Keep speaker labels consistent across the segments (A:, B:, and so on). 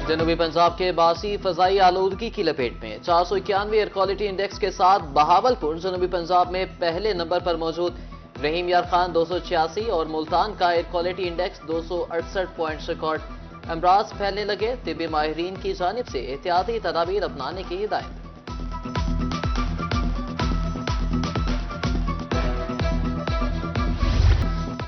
A: जनूबी पंजाब के बासी फजाई आलूदगी की लपेट में 491 एयर क्वालिटी इंडेक्स के साथ बहावलपुर जनूबी पंजाब में पहले नंबर पर मौजूद। रहीम यार खान 286 और मुल्तान का air quality index 268 point record. अमराज फैलने लगे, तिब्बी माहिरीन की जानिब से एहतियाती तदाबीर अपनाने की हिदायत।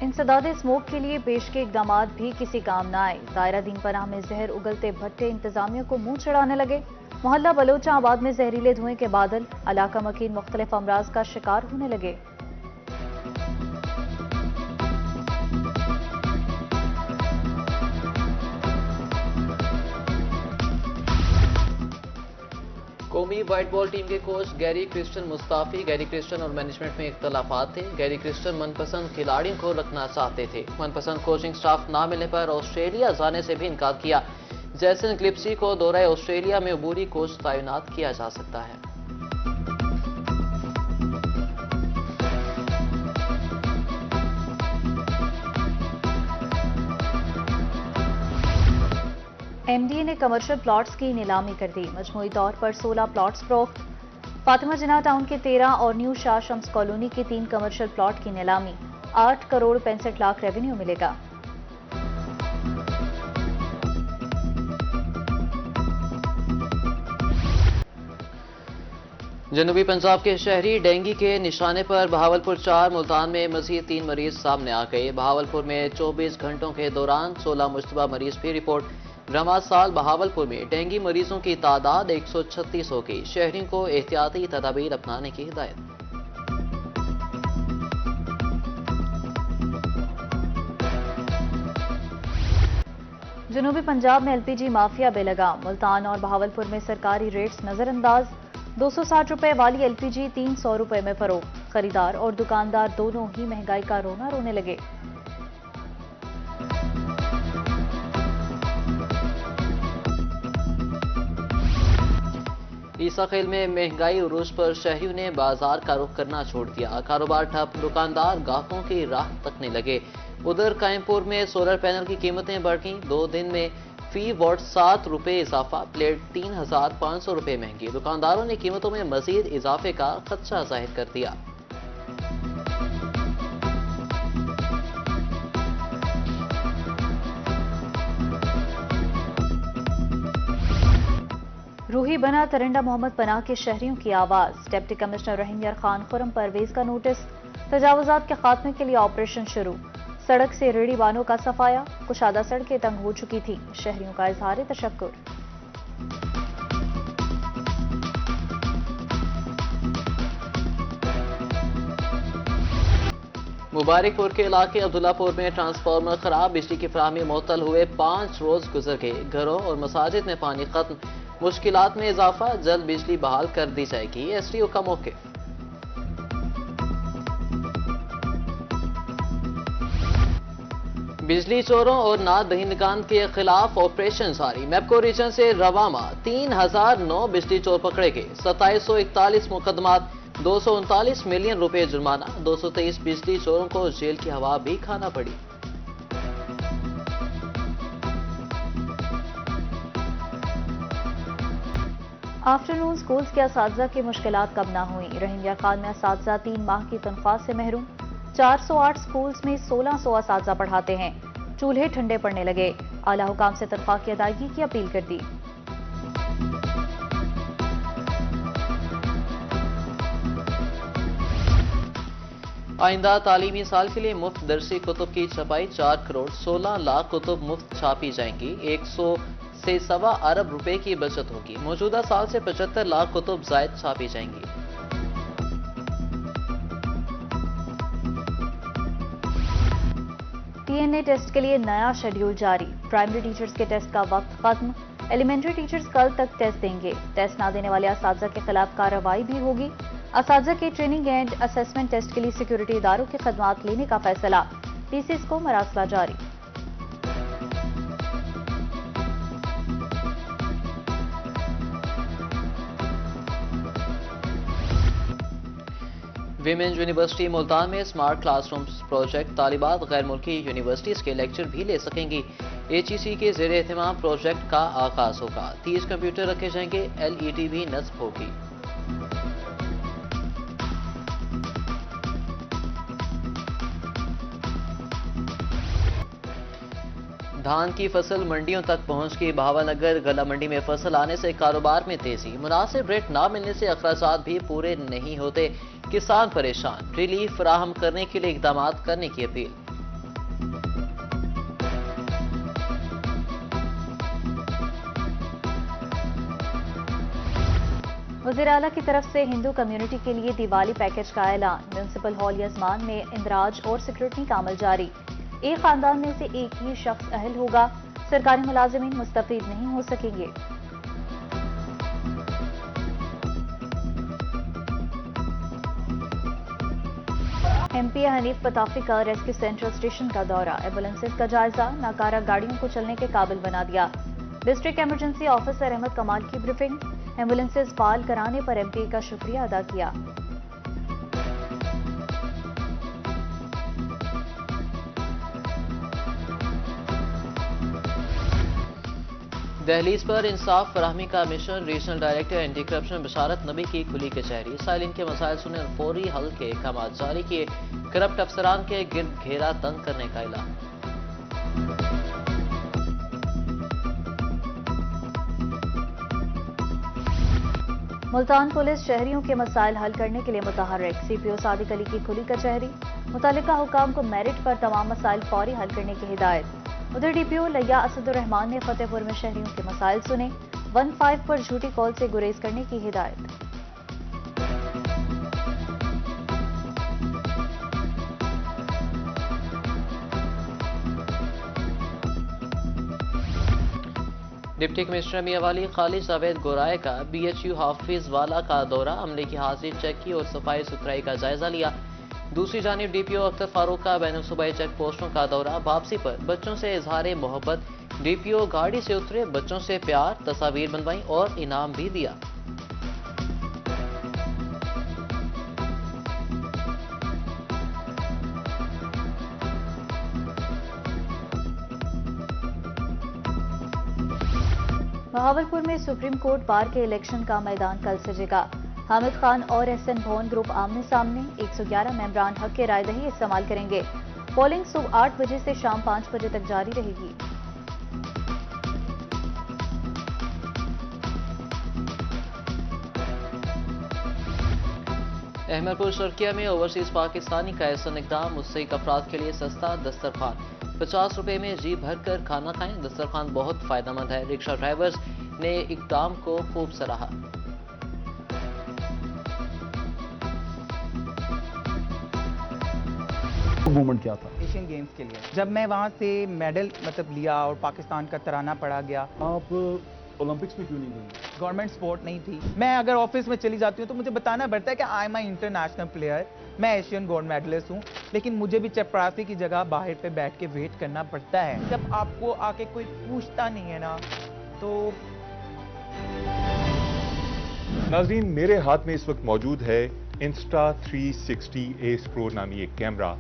B: इंसदाद स्मोक के लिए पेश के इकदाम भी किसी काम न आए। दायरा दीन पनाह में जहर उगलते भट्टे इंतजामिया को मुंह चढ़ाने लगे। मोहल्ला बलोचाबाद में जहरीले धुएं के बादल, इलाका मकीन मुख्तलिफ अमराज का शिकार होने लगे।
A: कौमी व्हाइट बॉल टीम के coach Gary Kristen Mustafi. Gary Kristen और मैनेजमेंट में इख्तलाफात थे। गैरी क्रिस्टन मनपसंद खिलाड़ियों को रखना चाहते थे। मनपसंद कोचिंग स्टाफ ना मिलने पर ऑस्ट्रेलिया जाने से भी इनकार किया। जैसन क्लिप्सी को दौरे ऑस्ट्रेलिया में अबूरी कोच तैनात किया जा सकता है।
B: एमडीए ने कमर्शियल प्लॉट्स की नीलामी कर दी। मजमूई तौर पर 16 प्लॉट्स फरोख्त। फातिमा जिन्ना टाउन के 13 और न्यू शाह शम्स कॉलोनी के 3 कमर्शियल प्लॉट की नीलामी। 8 करोड़ 65 लाख रेवेन्यू मिलेगा।
A: जनूबी पंजाब के शहरी डेंगू के निशाने पर बहावलपुर 4, मुल्तान में मजीद 3 मरीज सामने आ गए। बहावलपुर में 24 घंटों के दौरान 16 मुश्तबा मरीज भी रिपोर्ट। रमा साल बहावलपुर में डेंगू मरीजों की तादाद 136 हो गई। शहरियों को एहतियाती तदाबीर अपनाने की हिदायत।
B: जनूबी पंजाब में एलपीजी माफिया बेलगाम। मुल्तान और बहावलपुर में सरकारी रेट्स नजरअंदाज। 260 रुपए वाली एलपीजी 300 रुपए में फरोख्त। खरीदार और दुकानदार दोनों ही महंगाई का रोना रोने लगे।
A: ईसा खेल में महंगाई उरूज पर शहरियों ने बाजार का रुख करना छोड़ दिया। कारोबार ठप, दुकानदार ग्राहकों की राह तकने लगे। उधर कायमपुर में सोलर पैनल की कीमतें बढ़ गईं। 2 दिन में फी वॉट 7 रुपए इजाफा, प्लेट 3500 रुपए महंगी। दुकानदारों ने कीमतों में मजीद इजाफे का खदशा जाहिर कर दिया।
B: रूही बना तरंडा मोहम्मद पनाह के शहरियों की आवाज। डिप्टी कमिश्नर रहीम यार खान खुरम परवेज का नोटिस। तजावुजात के खात्मे के लिए ऑपरेशन शुरू। सड़क से रेहड़ी वालों का सफाया। कुशादा सड़कें तंग हो चुकी थी। शहरियों का इजहार तशक्कुर।
A: मुबारकपुर के इलाके अब्दुल्लापुर में ट्रांसफार्मर खराब, बिजली की फराहमी मुअत्तल हुए 5 रोज गुजर गए। घरों और मसाजिद में पानी खत्म, मुश्किलात में इजाफा। जल्द बिजली बहाल कर दी जाएगी। एसडीओ का मौक़िफ़। बिजली चोरों और नादहिंदगान के खिलाफ ऑपरेशन जारी। मैपको रीजन से रवामा 3009 बिजली चोर पकड़े गए। 2741 मुकदमात, 239 मिलियन रुपए जुर्माना। 223 बिजली चोरों को जेल की हवा भी खाना पड़ी।
B: आफ्टरनून स्कूल्स के असातिज़ा की मुश्किलात कम ना हुई। रहीम यार खान में असातिज़ा 3 माह की तनख्वाह से महरूम। 408 स्कूल्स में 1600 असातिज़ा पढ़ाते हैं। चूल्हे ठंडे पड़ने लगे। आला हुकाम से तनख्वाह की अदायगी की अपील कर दी।
A: आइंदा तालीमी साल के लिए मुफ्त दरसी कुतुब की छपाई। 4 करोड़ 16 लाख कुतुब मुफ्त छापी जाएंगी। 100 से 1.25 अरब रुपए की बचत होगी। मौजूदा साल से 75 लाख कुतुब जायद छापी जाएंगी।
B: टीएनए टेस्ट के लिए नया शेड्यूल जारी। प्राइमरी टीचर्स के टेस्ट का वक्त खत्म। एलिमेंट्री टीचर्स कल तक टेस्ट देंगे। टेस्ट ना देने वाले असातिज़ा के खिलाफ कार्रवाई भी होगी। असातिज़ा के ट्रेनिंग एंड असेसमेंट टेस्ट के लिए सिक्योरिटी इदारों की खदमात लेने का फैसला। टीसीएस को मरासला जारी।
A: विमेंस यूनिवर्सिटी मुल्तान में स्मार्ट क्लासरूम्स प्रोजेक्ट तालिबात गैर मुल्की यूनिवर्सिटीज के लेक्चर भी ले सकेंगी। HEC के जेर एहतमाम प्रोजेक्ट का आगाज होगा। 30 कंप्यूटर रखे जाएंगे। LED भी नस्ब होगी। धान की फसल मंडियों तक पहुंच गई। भावानगर गला मंडी में फसल आने से कारोबार में तेजी। मुनासिब रेट न मिलने से अखराजात भी पूरे नहीं होते। किसान परेशान। रिलीफ फराहम करने के लिए इकदाम करने की अपील।
B: वज़ीर आला की तरफ से हिंदू कम्युनिटी के लिए दिवाली पैकेज का ऐलान। म्यूनिसिपल हॉल यजमान में इंदराज और सिक्योरिटी का अमल जारी। एक खानदान में से एक ही शख्स अहल होगा। सरकारी मुलाजिमीन मुस्तफीद नहीं हो सकेंगे। MP हनीफ पताफी का रेस्क्यू सेंट्रल स्टेशन का दौरा। एम्बुलेंसेज का जायजा। नाकारा गाड़ियों को चलने के काबिल बना दिया। डिस्ट्रिक्ट इमरजेंसी ऑफिसर अहमद कमाल की ब्रीफिंग। एम्बुलेंसेज फाल कराने पर MP का शुक्रिया अदा किया।
A: दहलीज पर इंसाफ फराहमी का मिशन। Regional director anti corruption Basharat Nabi की खुली कचहरी। साइलिन के मसाइल सुने और फौरी हल के अहकाम जारी किए। करप्ट अफसरान के गिर्द घेरा तंग करने का ऐलान।
B: मुल्तान पुलिस शहरियों के मसाइल हल करने के लिए मुतहर्रिक। CPO सादिक अली की खुली कचहरी। मुतालिका हुकाम को मेरिट पर तमाम मसाइल फौरी हल करने की हिदायत। उधर DPO लैया असदुर्रहमान ने फतेहपुर में शहरियों के मसाइल सुने। 15 पर झूठी कॉल से गुरेज करने की हिदायत।
A: डिप्टी कमिश्नर मियावाली खालिद जावेद गोराए का BHU हाफिज वाला का दौरा। अमले की हाजिर चेक की और सफाई सुथराई का जायजा लिया। दूसरी जानिब DPO अख्तर फारूक का बैनुल सूबाई चेक पोस्टों का दौरा। वापसी पर बच्चों से इजहार मोहब्बत। DPO गाड़ी से उतरे, बच्चों से प्यार, तस्वीर बनवाई और इनाम भी दिया।
B: बहावलपुर में सुप्रीम कोर्ट बार के इलेक्शन का मैदान कल सजेगा। हामिद खान और SN भवन ग्रुप आमने सामने। 111 मेंबरान हक के राय दही इस्तेमाल करेंगे। पोलिंग सुबह 8 बजे से शाम 5 बजे तक जारी रहेगी।
A: अहमदपुर शर्किया में ओवरसीज पाकिस्तानी का ऐसा इकदाम। मुस्तहिक अफराद के लिए सस्ता दस्तरखान। 50 रुपए में जी भर कर खाना खाएं। दस्तरखान बहुत फायदेमंद है। रिक्शा ड्राइवर्स ने इकदाम को खूब सराहा।
C: मूवमेंट क्या था?
D: एशियन गेम्स के लिए जब मैं वहाँ से मेडल लिया और पाकिस्तान का तराना पड़ा गया।
C: आप ओलंपिक्स में क्यों नहीं गई?
D: गवर्नमेंट सपोर्ट नहीं थी। मैं अगर ऑफिस में चली जाती हूँ तो मुझे बताना पड़ता है कि I am I international player, मैं एशियन गोल्ड मेडलिस्ट हूँ, लेकिन मुझे भी चपरासी की जगह बाहर पे बैठ के वेट करना पड़ता है। जब आपको आके कोई पूछता नहीं है ना तो।
E: नाज़रीन, मेरे हाथ में इस वक्त मौजूद है Insta360 Ace Pro नामी एक कैमरा।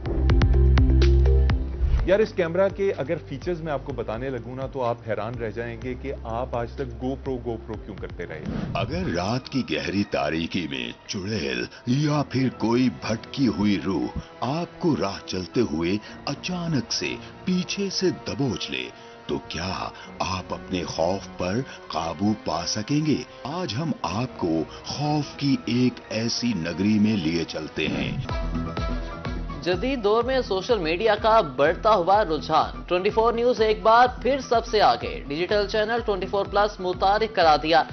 E: यार, इस कैमरा के अगर फीचर्स मैं आपको बताने लगूं ना तो आप हैरान रह जाएंगे कि आप आज तक GoPro क्यों करते रहे।
F: अगर रात की गहरी तारीकी में चुड़ैल या फिर कोई भटकी हुई रूह आपको राह चलते हुए अचानक से पीछे से दबोच ले तो क्या आप अपने खौफ पर काबू पा सकेंगे? आज हम आपको खौफ की एक ऐसी नगरी में लिए चलते हैं।
A: जदीद दौर में सोशल मीडिया का बढ़ता हुआ रुझान। 24 न्यूज एक बार फिर सबसे आगे। डिजिटल चैनल 24+ मुतारिफ करा दिया।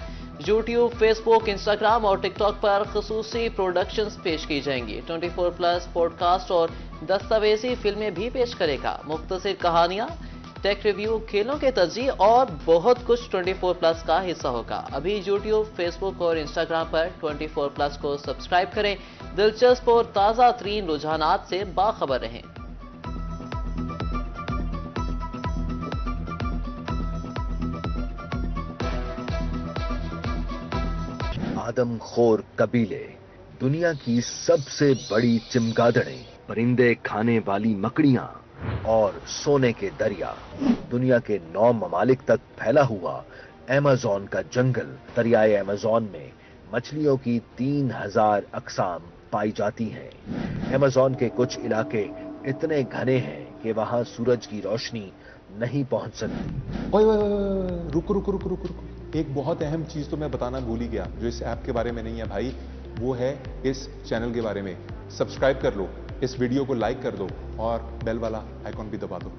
A: YouTube, फेसबुक, इंस्टाग्राम और टिकटॉक पर खुसूसी प्रोडक्शंस पेश की जाएंगी। 24+ पॉडकास्ट और दस्तावेजी फिल्में भी पेश करेगा। मुख्तसर कहानियां, टेक रिव्यू, खेलों के तज्ज़िये और बहुत कुछ 24+ का हिस्सा होगा। अभी YouTube, फेसबुक और इंस्टाग्राम पर 24+ को सब्सक्राइब करें। दिलचस्प और ताज़ा तरीन रुझानात से बाखबर रहें।
G: आदमखोर कबीले दुनिया की सबसे बड़ी चमगादड़ें, परिंदे खाने वाली मकड़ियां और सोने के दरिया, दुनिया के 9 ममालिक तक फैला हुआ अमेज़न का जंगल। दरियाए अमेज़न में मछलियों की 3000 अक़साम पाई जाती हैं। अमेज़न के कुछ इलाके इतने घने हैं कि वहां सूरज की रोशनी नहीं पहुंच सकती।
E: ओए, रुको। एक बहुत अहम चीज तो मैं बताना भूल ही गया, जो इस ऐप के बारे में नहीं है भाई, वो है इस चैनल के बारे में। सब्सक्राइब कर लो, इस वीडियो को लाइक कर दो और बेल वाला आइकॉन भी दबा दो।